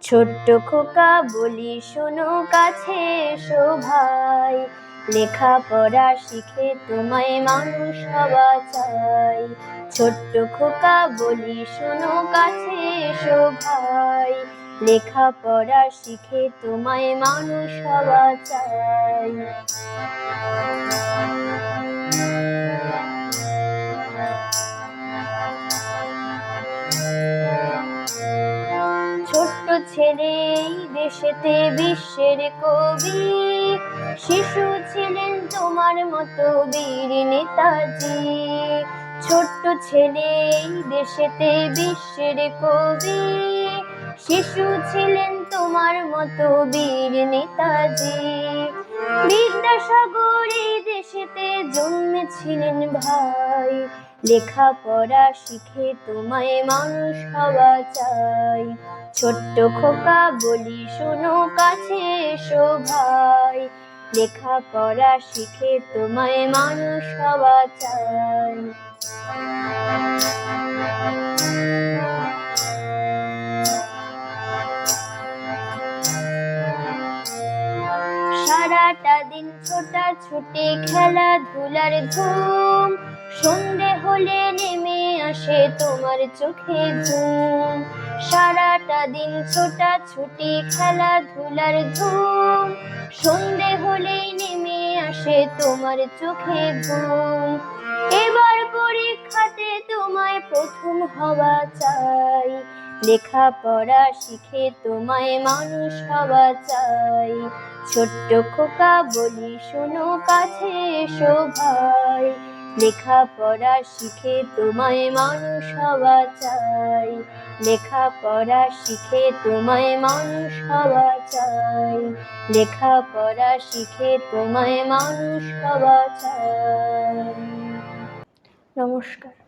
ছোট্ট খোকা বলি শোনো, কাছে এসো ভাই, লেখাপড়া শিখে তোমায় মানুষ হওয়া চাই। ছোট্ট খোকা বলি শোনো, কাছে এসো ভাই, লেখাপড়া শিখে তোমায় মানুষ হওয়া চাই। ছোট্ট ছেলে এই দেশেতে বিশ্বের কবি, শিশু ছিলেন তোমার মতো বীর নেতাজি। ছোট্ট ছেলে এই দেশেতে বিশ্বের কবি, শিশু ছিলেন তোমার মতো বীর নেতাজি। বিদ্যাসাগর এই দেশেতে জন্মেছিলেন ভাই, লেখাপড়া শিখে তোমায় মানুষ হওয়া চাই। ছোট্ট খোকা বলি শোনো, কাছে এসো ভাই, লেখাপড়া শিখে তোমায় মানুষ হওয়া চাই। সারাটা দিন ছোটাছুটি, খেলাধুলার ধুম, সন্ধে হলে নেমে আসে তোমার চোখে ঘুম। সারাটা দিন ছোটাছুটি, খেলাধুলার ধুম, সন্ধে হলেই নেমে আসে তোমার চোখে ঘুম। এবার পরীক্ষাতে তোমায় প্রথম হওয়া চাই, লেখাপড়া শিখে তোমায় মানুষ হওয়া চাই। ছোট্ট খোকা বলি শোনো, কাছে এসো ভাই, লেখাপড়া শিখে তোমায় মানুষ হওয়া চাই। লেখাপড়া শিখে তোমায় মানুষ হওয়া চাই। লেখাপড়া শিখে তোমায় মানুষ হওয়া চাই। নমস্কার।